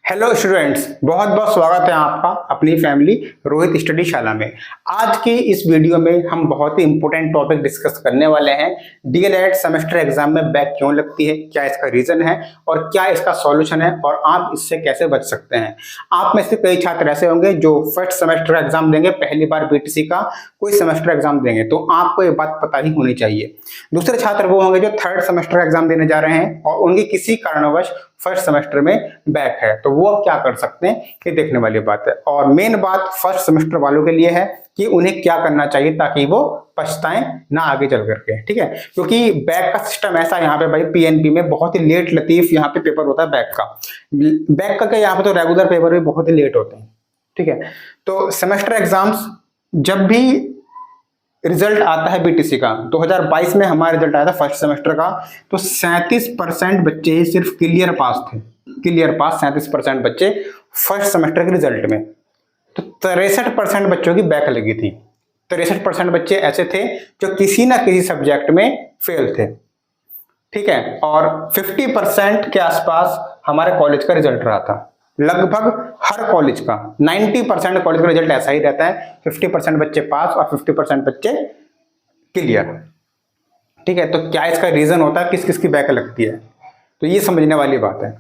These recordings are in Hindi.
हेलो स्टूडेंट्स, बहुत बहुत स्वागत है आपका अपनी फैमिली रोहित स्टडी शाला में। आज की इस वीडियो में हम बहुत ही इंपॉर्टेंट टॉपिक डिस्कस करने वाले हैं। डीएलएड सेमेस्टर एग्जाम में बैक क्यों लगती है, क्या इसका रीजन है और क्या इसका सॉल्यूशन है और आप इससे कैसे बच सकते हैं। आप में से कई छात्र ऐसे होंगे जो फर्स्ट सेमेस्टर एग्जाम देंगे, पहली बार बीटीसी का कोई सेमेस्टर एग्जाम देंगे, तो आपको ये बात पता ही होनी चाहिए। दूसरे छात्र वो होंगे जो थर्ड सेमेस्टर एग्जाम देने जा रहे हैं और उनकी किसी कारणवश फर्स्ट सेमेस्टर में बैक है, तो वो अब क्या कर सकते हैं ये देखने वाली बात है। और मेन बात फर्स्ट सेमेस्टर वालों के लिए है कि उन्हें क्या करना चाहिए ताकि वो पछताएं ना आगे चल करके, ठीक है। क्योंकि बैक का सिस्टम ऐसा यहाँ पे भाई पीएनपी में बहुत ही लेट लतीफ यहाँ पे पेपर होता है बैक का क्या, यहाँ पे तो रेगुलर पेपर भी बहुत ही लेट होते हैं, ठीक है। तो सेमेस्टर एग्जाम्स जब भी रिजल्ट आता है बीटीसी का, 2022 में हमारा रिजल्ट आया था फर्स्ट सेमेस्टर का, तो 37% बच्चे ही सिर्फ क्लियर पास थे। क्लियर पास 37% बच्चे फर्स्ट सेमेस्टर के रिजल्ट में। तो 63% बच्चों की बैक लगी थी। 63% बच्चे ऐसे थे जो किसी ना किसी सब्जेक्ट में फेल थे, ठीक है। और 50% के आसपास हमारे कॉलेज का रिजल्ट रहा था। लगभग हर कॉलेज का 90% कॉलेज का रिजल्ट ऐसा ही रहता है, 50% बच्चे पास और 50% बच्चे क्लियर, ठीक है। तो क्या इसका रीजन होता है, किस किस की बैक लगती है, तो ये समझने वाली बात है।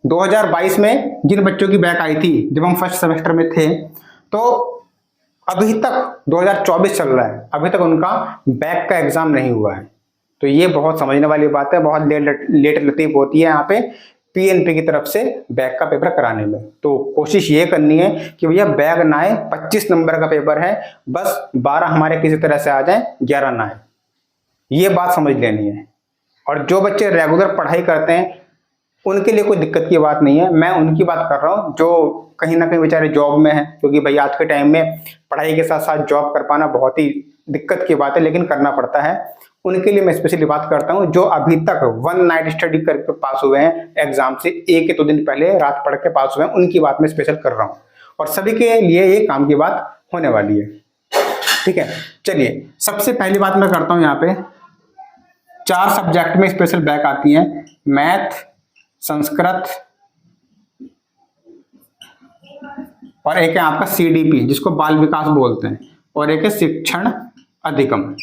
2022 में जिन बच्चों की बैक आई थी जब हम फर्स्ट सेमेस्टर में थे, तो अभी तक 2024 चल रहा है, अभी तक उनका बैक का एग्जाम नहीं हुआ है। तो ये बहुत समझने वाली बात है, बहुत लेट लतीफ होती है यहाँ पे पीएनपी की तरफ से बैक का पेपर कराने में। तो कोशिश ये करनी है कि भैया बैक ना आए, 25 नंबर का पेपर है, बस 12 हमारे किसी तरह से आ जाए, 11 ना आए, ये बात समझ लेनी है। और जो बच्चे रेगुलर पढ़ाई करते हैं उनके लिए कोई दिक्कत की बात नहीं है, मैं उनकी बात कर रहा हूँ जो कहीं ना कहीं बेचारे जॉब में है, क्योंकि भाई आज के टाइम में पढ़ाई के साथ साथ जॉब कर पाना बहुत ही दिक्कत की बात है, लेकिन करना पड़ता है। उनके लिए मैं स्पेशली बात करता हूँ जो अभी तक वन नाइट स्टडी करके पास हुए हैं एग्जाम से, एक या दो दिन पहले रात पढ़ के पास हुए हैं, उनकी बात मैं स्पेशल कर रहा हूँ। और सभी के लिए ये काम की बात होने वाली है, ठीक है। चलिए सबसे पहली बात मैं करता हूँ, यहाँ पे 4 सब्जेक्ट में स्पेशल बैक आती है, मैथ, संस्कृत और एक है आपका सीडीपी जिसको बाल विकास बोलते हैं, और एक है शिक्षण अधिगम।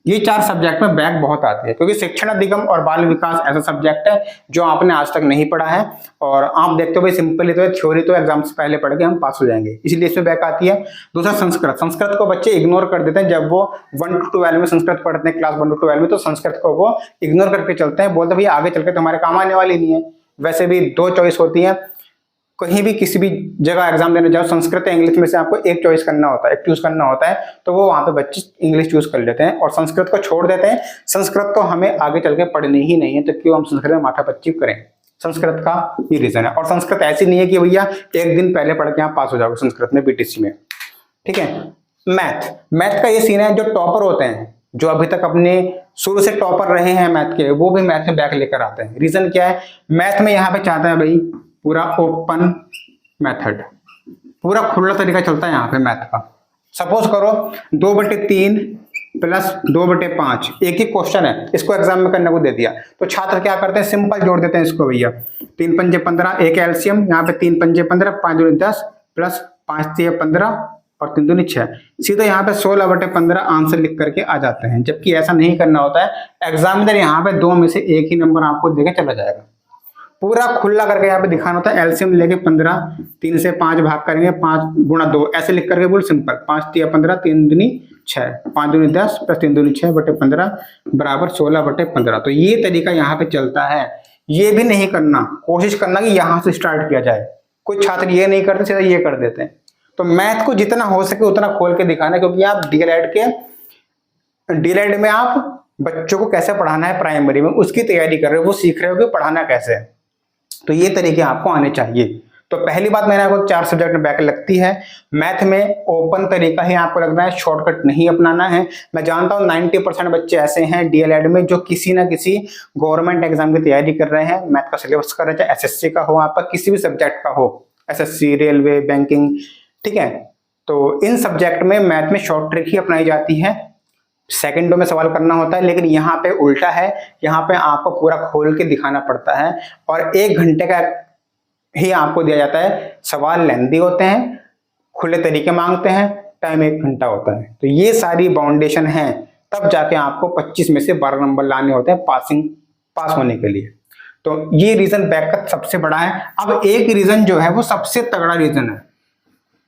ये 4 सब्जेक्ट में बैक बहुत आती है, क्योंकि शिक्षण अधिगम और बाल विकास ऐसा सब्जेक्ट है जो आपने आज तक नहीं पढ़ा है, और आप देखते हो भाई सिंपली तो है, थ्योरी तो एग्जाम से पहले पढ़ के हम पास हो जाएंगे, इसलिए इसमें बैक आती है। दूसरा संस्कृत, संस्कृत को बच्चे इग्नोर कर देते हैं जब वो 1 to 12 में संस्कृत पढ़ते हैं, क्लास 1 to 12 में, तो संस्कृत को वो इग्नोर करके चलते हैं, बोलते भैया आगे चल के तुम्हारे काम आने वाली नहीं है। वैसे भी 2 चॉइस होती है, कहीं भी किसी भी जगह एग्जाम देने जाओ, संस्कृत या इंग्लिश में से आपको एक चॉइस करना होता है, एक चूज करना होता है, तो वो वहां पे बच्चे इंग्लिश चूज कर लेते हैं और संस्कृत को छोड़ देते हैं। संस्कृत तो हमें आगे चल के पढ़नी ही नहीं है, तो क्यों हम संस्कृत में माथापच्ची करें। संस्कृत का ये रीजन है। और संस्कृत ऐसी नहीं है कि भैया एक दिन पहले पढ़ के आप पास हो जाओगे संस्कृत में बीटीसी में, ठीक है। मैथ का ये सीन है, जो टॉपर होते हैं, जो अभी तक अपने शुरू से टॉपर रहे हैं मैथ के, वो भी मैथ में बैक लेकर आते हैं। रीजन क्या है, मैथ में यहाँ पे चाहते हैं भाई पूरा ओपन मेथड, पूरा खुला तरीका चलता है यहाँ पे मैथ का। सपोज करो 2/3 प्लस 2/5 एक ही क्वेश्चन है, इसको एग्जाम में करने को दे दिया, तो छात्र क्या करते हैं, सिंपल जोड़ देते हैं इसको भैया, 3 पंजे 15, एक एलसीएम यहाँ पे 3 पंजे 15, 5 दूनी 10 प्लस 5 तिया 15 और 3 दूनी 6, सीधा यहाँ पे 16/15 आंसर लिख करके आ जाते हैं। जबकि ऐसा नहीं करना होता है, एग्जामिनर यहाँ पे 2 में से एक ही नंबर आपको देके चला जाएगा, पूरा खुला करके यहाँ पे दिखाना होता है। एलसीएम लेके 15, 3 से 5 भाग करेंगे, 5 गुणा 2 ऐसे लिख करके बोल सिंपल, 5 तिया 15, 3 दूनी 6, 5 दूनी 10 प्लस 3 दूनी 6/15 बराबर 16/15। तो ये तरीका यहाँ पे चलता है। ये भी नहीं करना, कोशिश करना कि यहाँ से स्टार्ट किया जाए। कुछ छात्र ये नहीं करते, सीधा ये कर देते हैं। तो मैथ को जितना हो सके उतना खोल के दिखाना, क्योंकि आप डीएलएड में आप बच्चों को कैसे पढ़ाना है प्राइमरी में उसकी तैयारी कर रहे हो, वो सीख रहे हो कि पढ़ाना कैसे है, तो ये तरीके आपको आने चाहिए। तो पहली बात मैंने आपको 4 सब्जेक्ट में बैक लगती है। मैथ में ओपन तरीका ही आपको लगना है, शॉर्टकट नहीं अपनाना है। मैं जानता हूँ 90% बच्चे ऐसे हैं डीएलएड में जो किसी ना किसी गवर्नमेंट एग्जाम की तैयारी कर रहे हैं, मैथ का सिलेबस कर रहे हैं, चाहे एसएससी का हो, आपका किसी भी सब्जेक्ट का हो, एसएससी, रेलवे, बैंकिंग, ठीक है। तो इन सब्जेक्ट में मैथ में शॉर्ट ट्रिक ही अपनाई जाती है, सेकंडों में सवाल करना होता है, लेकिन यहाँ पे उल्टा है, यहाँ पे आपको पूरा खोल के दिखाना पड़ता है। और 1 घंटे का ही आपको दिया जाता है। सवाल लेंदी होते हैं, खुले तरीके मांगते हैं, टाइम 1 घंटा होता है। तो ये सारी बाउंडेशन है, तब जाके आपको 25 में से 12 नंबर लाने होते हैं पास होने के लिए। तो ये रीजन बैक का सबसे बड़ा है। अब एक रीजन जो है वो सबसे तगड़ा रीजन है।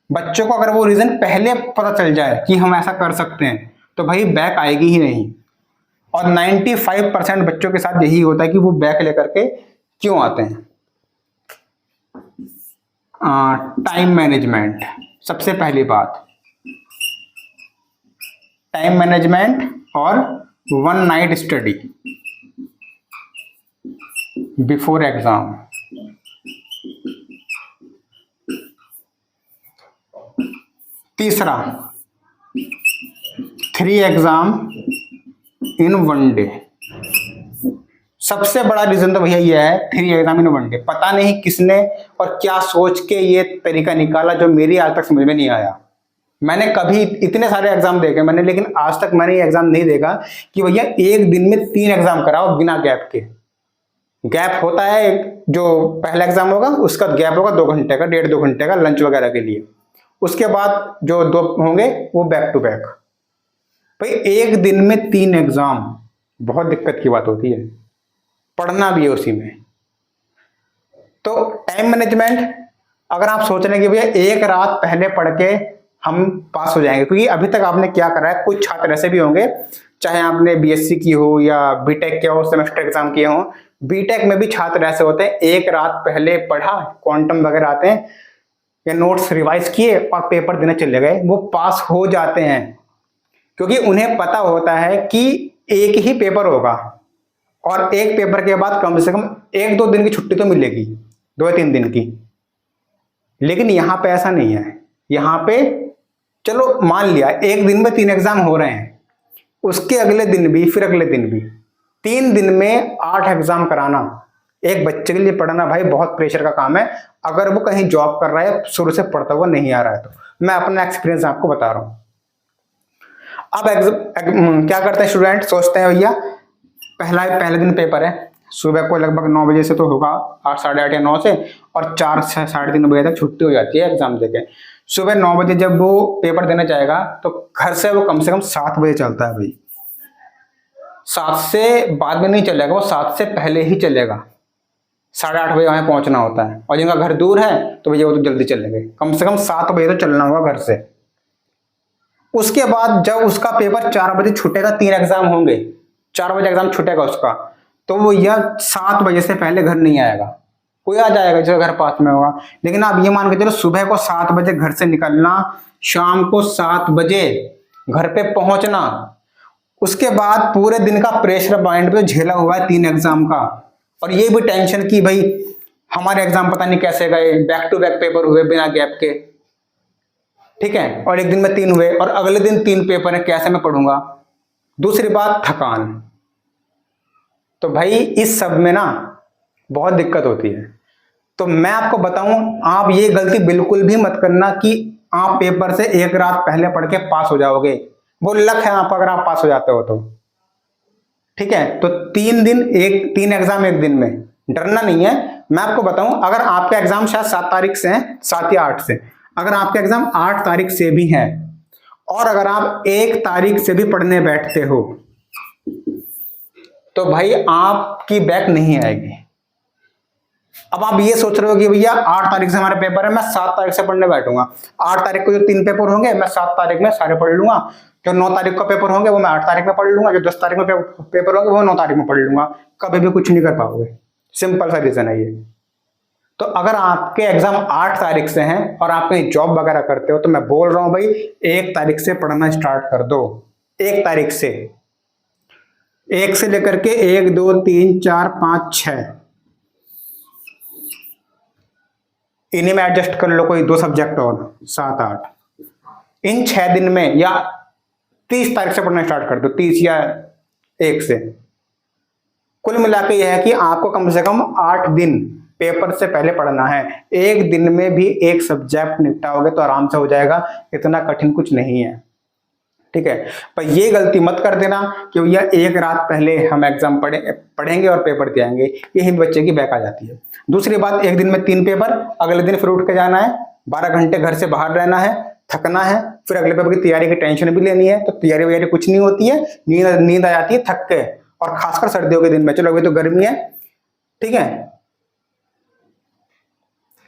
बच्चों को अगर वो रीजन पहले पता चल जाए कि हम ऐसा कर सकते हैं तो भाई बैक आएगी ही नहीं। और 95% बच्चों के साथ यही होता है कि वो बैक लेकर के क्यों आते हैं। टाइम मैनेजमेंट, सबसे पहली बात टाइम मैनेजमेंट और 1 नाइट स्टडी बिफोर एग्जाम। तीसरा 3 एग्जाम इन 1 डे। सबसे बड़ा रीजन तो भैया ये है 3 एग्जाम इन 1 डे। पता नहीं किसने और क्या सोच के ये तरीका निकाला जो मेरी आज तक समझ में नहीं आया। मैंने कभी इतने सारे एग्जाम देखे मैंने, लेकिन आज तक मैंने ये एग्जाम नहीं देखा कि भैया एक दिन में 3 एग्जाम कराओ बिना गैप के। गैप होता है, जो पहला एग्जाम होगा उसका गैप होगा 2 घंटे का, 1.5-2 घंटे का लंच वगैरह के लिए। उसके बाद जो 2 होंगे वो बैक टू बैक। भाई एक दिन में 3 एग्जाम बहुत दिक्कत की बात होती है, पढ़ना भी है उसी में। तो टाइम मैनेजमेंट, अगर आप सोच रहे हैं कि भैया एक रात पहले पढ़ के हम पास हो जाएंगे, क्योंकि अभी तक आपने क्या करा है, कुछ छात्र ऐसे भी होंगे चाहे आपने बीएससी की हो या बीटेक किया हो, सेमेस्टर एग्जाम किए हो, बीटेक में भी छात्र ऐसे होते हैं एक रात पहले पढ़ा, क्वांटम वगैरह आते हैं या नोट्स रिवाइज किए और पेपर देने चले गए, वो पास हो जाते हैं। क्योंकि उन्हें पता होता है कि एक ही पेपर होगा और एक पेपर के बाद कम से कम 1-2 दिन की छुट्टी तो मिलेगी, 2-3 दिन की। लेकिन यहाँ पे ऐसा नहीं है। यहाँ पे चलो मान लिया एक दिन में 3 एग्जाम हो रहे हैं, उसके अगले दिन भी, फिर अगले दिन भी, 3 दिन में 8 एग्जाम कराना एक बच्चे के लिए पढ़ना भाई बहुत प्रेशर का काम है। अगर वो कहीं जॉब कर रहा है, शुरू से पढ़ता हुआ नहीं आ रहा है, तो मैं अपना एक्सपीरियंस आपको बता रहा हूँ। अब क्या करते हैं स्टूडेंट, सोचते हैं भैया पहले दिन पेपर है, सुबह को लगभग 9 बजे से तो होगा, 8, 8:30 या 9 से, और 4 से 3:30 बजे तक छुट्टी हो जाती है एग्जाम देके। सुबह 9 बजे जब वो पेपर देने जाएगा तो घर से वो कम से कम 7 बजे चलता है भाई। 7 से बाद में नहीं चलेगा, वो 7 से पहले ही चलेगा। 8:30 बजे वहां पहुंचना होता है, और जिनका घर दूर है तो भैया वो तो जल्दी चलेंगे, कम से कम 7 बजे तो चलना होगा घर से। उसके बाद जब उसका पेपर 4 बजे छूटेगा, 3 एग्जाम होंगे, 4 बजे एग्जाम छूटेगा उसका, तो वो यह 7 बजे से पहले घर नहीं आएगा। कोई आ जाएगा जो घर पास में होगा, लेकिन आप ये मान के चलो सुबह को 7 बजे घर से निकलना, शाम को 7 बजे घर पे पहुंचना, उसके बाद पूरे दिन का प्रेशर माइंड पे झेला हुआ है 3 एग्जाम का, और ये भी टेंशन कि भाई हमारे एग्जाम पता नहीं कैसे गए, बैक टू बैक पेपर हुए बिना गैप के, ठीक है, और एक दिन में 3 हुए और अगले दिन 3 पेपर है, कैसे मैं पढ़ूंगा। दूसरी बात थकान। तो भाई इस सब में ना बहुत दिक्कत होती है। तो मैं आपको बताऊं, आप ये गलती बिल्कुल भी मत करना कि आप पेपर से एक रात पहले पढ़ के पास हो जाओगे। वो लक है आप अगर आप पास हो जाते हो तो, ठीक है। तो 3 एग्जाम एक दिन में, डरना नहीं है। मैं आपको बताऊं, अगर आपका एग्जाम शायद 7 तारीख से है, 7 या 8 से, अगर आपके एग्जाम 8 तारीख से भी है और अगर आप 1 तारीख से भी पढ़ने बैठते हो तो भाई आपकी बैक नहीं आएगी। अब आप ये सोच रहे हो कि भैया 8 तारीख से हमारे पेपर है, मैं 7 तारीख से पढ़ने बैठूंगा, 8 तारीख को जो 3 पेपर होंगे मैं 7 तारीख में सारे पढ़ लूंगा, जो 9 तारीख को पेपर होंगे वो मैं 8 तारीख में पढ़ लूंगा, जो 10 तारीख में पेपर होंगे वो 9 तारीख में पढ़ लूंगा। कभी भी कुछ नहीं कर पाओगे, सिंपल सा रीजन है ये। तो अगर आपके एग्जाम 8 तारीख से हैं और आप कहीं जॉब वगैरह करते हो तो मैं बोल रहा हूं भाई 1 तारीख से पढ़ना स्टार्ट कर दो। 1 तारीख से, 1 से लेकर के 1, 2, 3, 4, 5, 6, इन्हीं में एडजस्ट कर लो कोई 2 सब्जेक्ट और, 7, 8। इन 6 दिन में या 30 तारीख से पढ़ना स्टार्ट कर दो, 30 या 1 से। कुल मिला के यह है कि आपको कम से कम 8 दिन पेपर से पहले पढ़ना है। एक दिन में भी 1 सब्जेक्ट निपटाओगे तो आराम से हो जाएगा, इतना कठिन कुछ नहीं है, ठीक है। पर ये गलती मत कर देना कि भैया एक रात पहले हम एग्जाम पढ़ेंगे और पेपर दे आएंगे, यही बच्चे की बैक आ जाती है। दूसरी बात, एक दिन में 3 पेपर, अगले दिन फिर उठ के जाना है, 12 घंटे घर से बाहर रहना है, थकना है, फिर अगले पेपर की तैयारी की टेंशन भी लेनी है, तो तैयारी वैयारी कुछ नहीं होती है, नींद आ जाती है थक के, और खासकर सर्दियों के दिन में। चलो अभी तो गर्मी है, ठीक है,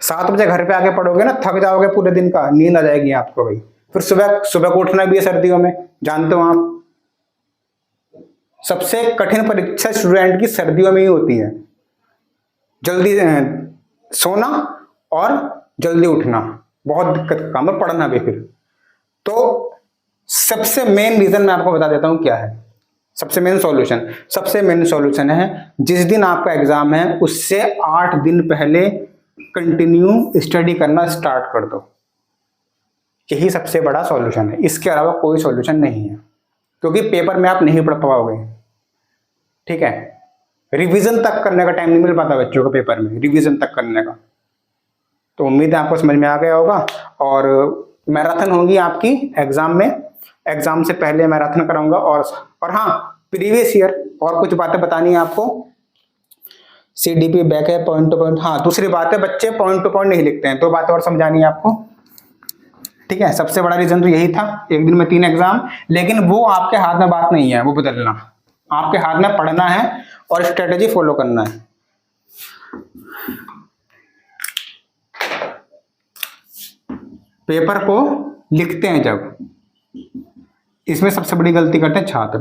7 बजे घर पे आके पढ़ोगे ना, थक जाओगे पूरे दिन का, नींद आ जाएगी आपको भाई। फिर सुबह को उठना भी है सर्दियों में, जानते हो आप। सबसे कठिन परीक्षा स्टूडेंट की सर्दियों में ही होती है, जल्दी सोना और जल्दी उठना बहुत दिक्कत का काम है, पढ़ना भी। फिर तो सबसे मेन रीजन मैं आपको बता देता हूं क्या है, सबसे मेन सॉल्यूशन है, जिस दिन आपका एग्जाम है उससे 8 दिन पहले कंटिन्यू स्टडी करना स्टार्ट कर दो। यही सबसे बड़ा सॉल्यूशन है, इसके अलावा कोई सॉल्यूशन नहीं है, क्योंकि पेपर में आप नहीं पढ़ पाओगे, ठीक है। रिवीजन तक करने का टाइम नहीं मिल पाता बच्चों को पेपर में, रिवीजन तक करने का। तो उम्मीद है आपको समझ में आ गया होगा। और मैराथन होगी आपकी एग्जाम में, एग्जाम से पहले मैराथन कराऊंगा। और हाँ, प्रीवियस ईयर और कुछ बातें बतानी है आपको। CDP बैक है, पॉइंट टू पॉइंट। हाँ, दूसरी बात है, बच्चे पॉइंट टू पॉइंट नहीं लिखते हैं, तो बातें और समझानी है आपको, ठीक है। सबसे बड़ा रीजन तो यही था, एक दिन में 3 एग्जाम, लेकिन वो आपके हाथ में बात नहीं है, वो बदलना आपके हाथ में, पढ़ना है और स्ट्रेटेजी फॉलो करना है। पेपर को लिखते हैं जब, इसमें सबसे बड़ी गलती करते हैं छात्र।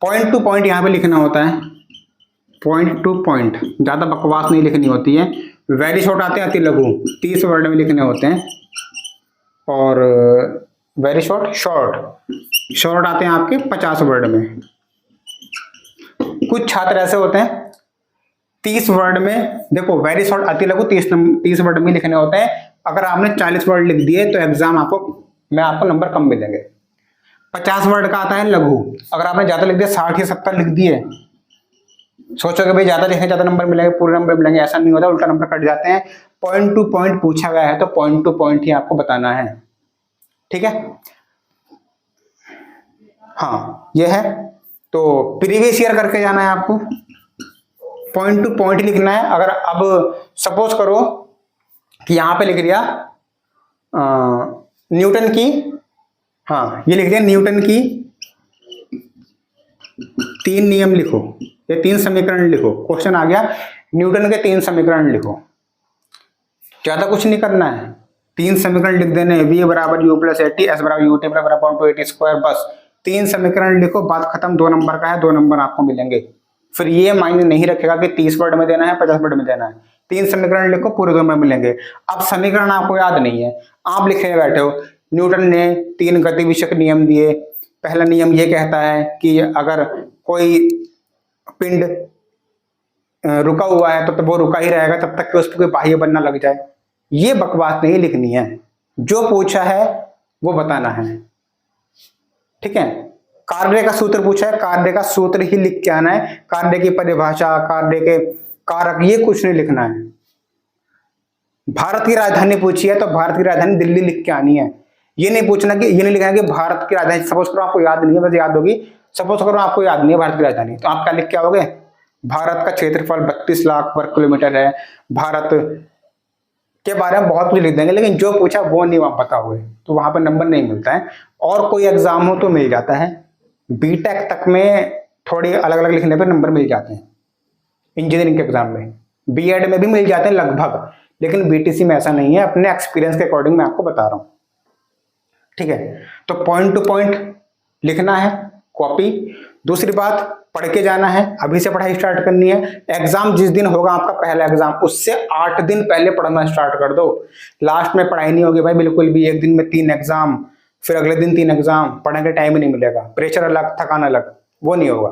पॉइंट टू पॉइंट यहां पे लिखना होता है, पॉइंट टू पॉइंट, ज्यादा बकवास नहीं लिखनी होती है। वेरी शॉर्ट आते हैं अति लघु, 30 वर्ड में लिखने होते हैं, और वेरी शॉर्ट आते हैं आपके 50 वर्ड में। कुछ छात्र ऐसे होते हैं 30 वर्ड में, देखो वेरी शॉर्ट अति लघु 30 वर्ड में लिखने होते हैं। अगर आपने 40 वर्ड लिख दिए तो एग्जाम आपको नंबर कम मिलेंगे। 50 वर्ड का आता है लघु, अगर आपने ज्यादा लिख दिया, 60 या 70 लिख दिए, सोचोगे भाई ज्यादा लिखे ज्यादा नंबर मिलेंगे, पूरे नंबर मिलेंगे, ऐसा नहीं होता, उल्टा नंबर कट जाते हैं। पॉइंट टू पॉइंट पूछा गया है तो पॉइंट टू पॉइंट ही आपको बताना है, ठीक है। हाँ, ये है, तो प्रीवियस ईयर करके जाना है आपको, पॉइंट टू पॉइंट लिखना है। अगर अब सपोज करो कि यहां पे लिख दिया न्यूटन की, हाँ ये लिख दिया न्यूटन की 3 नियम लिखो या 3 समीकरण लिखो, क्वेश्चन आ गया न्यूटन के 3 समीकरण लिखो। ज्यादा कुछ नहीं करना है, 3 समीकरण लिख देने, v बराबर u प्लस 80, s बराबर ut बराबर 280 स्क्वायर, बस 3 समीकरण लिखो, बात खत्म। 2 नंबर का है, 2 नंबर आपको मिलेंगे। फिर ये मायने नहीं रखेगा कि 30 वर्ड में देना है 50 वर्ड में देना है, 3 समीकरण लिखो, पूरे 2 नंबर मिलेंगे। अब समीकरण आपको याद नहीं है, आप लिखने बैठे हो न्यूटन ने 3 गतिविषयक नियम दिए। पहला नियम ये कहता है कि अगर कोई पिंड रुका हुआ है तो वो रुका ही रहेगा तब तक कि उस पर कोई बाह्य बल ना लग जाए। ये बकवास नहीं लिखनी है, जो पूछा है वो बताना है, ठीक है। कार्य का सूत्र पूछा है, कार्य का सूत्र ही लिख के आना है, कार्य की परिभाषा, कार्य के कारक, ये कुछ नहीं लिखना है। भारत की राजधानी पूछी है तो भारत की राजधानी दिल्ली लिख के आनी है। ये नहीं पूछना कि, ये नहीं लिखना कि भारत की राजधानी, सपोज करो आपको याद नहीं है, बस याद होगी, सपोज करो आपको याद नहीं है भारत की राजधानी, तो आप क्या लिख के आओगे, भारत का क्षेत्रफल 32 लाख वर्ग किलोमीटर है। भारत के बारे में बहुत कुछ लिख देंगे, लेकिन जो पूछा वो नहीं वहां पता हुए तो वहां पर नंबर नहीं मिलता है। और कोई एग्जाम हो तो मिल जाता है, बीटेक तक में थोड़ी अलग अलग लिखने पर नंबर मिल जाते हैं, इंजीनियरिंग के एग्जाम में, बीएड में भी मिल जाते हैं लगभग, लेकिन बीटीसी में ऐसा नहीं है। अपने एक्सपीरियंस के अकॉर्डिंग मैं आपको बता रहा हूं, ठीक है। तो पॉइंट टू पॉइंट लिखना है, कॉपी। दूसरी बात, पढ़ के जाना है, अभी से पढ़ाई स्टार्ट करनी है। एग्जाम जिस दिन होगा आपका पहला एग्जाम, उससे 8 दिन पहले पढ़ना स्टार्ट कर दो। लास्ट में पढ़ाई नहीं होगी भाई बिल्कुल भी, एक दिन में 3 एग्जाम, फिर अगले दिन 3 एग्जाम, पढ़ने का टाइम ही नहीं मिलेगा, प्रेशर अलग, थकान अलग, वो नहीं होगा।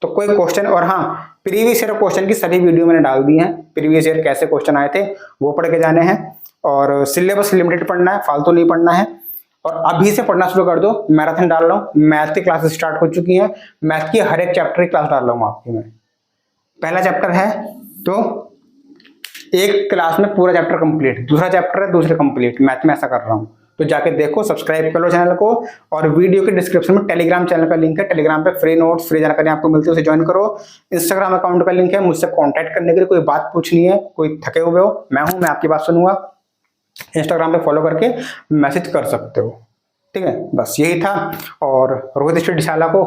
तो कोई क्वेश्चन, और हाँ, प्रीवियस ईयर क्वेश्चन की सभी वीडियो मैंने डाल दी है, प्रीवियस ईयर कैसे क्वेश्चन आए थे वो पढ़ के जाने हैं। और सिलेबस लिमिटेड पढ़ना है, फालतू नहीं पढ़ना है। और अभी से पढ़ना शुरू कर दो, मैराथन डाल रहा हूँ, मैथ की क्लासेस स्टार्ट हो चुकी हैं, मैथ की हर एक चैप्टर की क्लास डाल रहा हूँ आपकी मैं। पहला चैप्टर है तो एक क्लास में पूरा चैप्टर कंप्लीट, दूसरा चैप्टर है दूसरे कंप्लीट, मैथ में ऐसा कर रहा हूँ। तो जाके देखो, सब्सक्राइब कर लो चैनल को। और वीडियो के डिस्क्रिप्शन में टेलीग्राम चैनल का लिंक है, टेलीग्राम पे फ्री नोट्स, फ्री जानकारी आपको मिलती है, उसे ज्वाइन करो। इंस्टाग्राम अकाउंट का लिंक है, मुझसे कॉन्टैक्ट करने के लिए कोई बात पूछनी है, कोई थके हुए हो, मैं हूं, मैं आपकी बात सुनूंगा। इंस्टाग्राम पे फॉलो करके मैसेज कर सकते हो, ठीक है। बस यही था। और रोहित स्टडीशाला को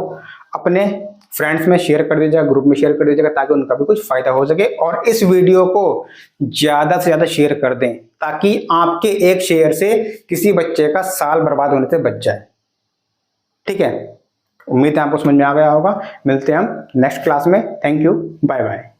अपने फ्रेंड्स में शेयर कर दीजिएगा, ग्रुप में शेयर कर दीजिएगा, ताकि उनका भी कुछ फायदा हो सके। और इस वीडियो को ज्यादा से ज्यादा शेयर कर दें, ताकि आपके एक शेयर से किसी बच्चे का साल बर्बाद होने से बच जाए, ठीक है। उम्मीद है आपको समझ में आ गया होगा। मिलते हैं हम नेक्स्ट क्लास में। Thank you, bye bye.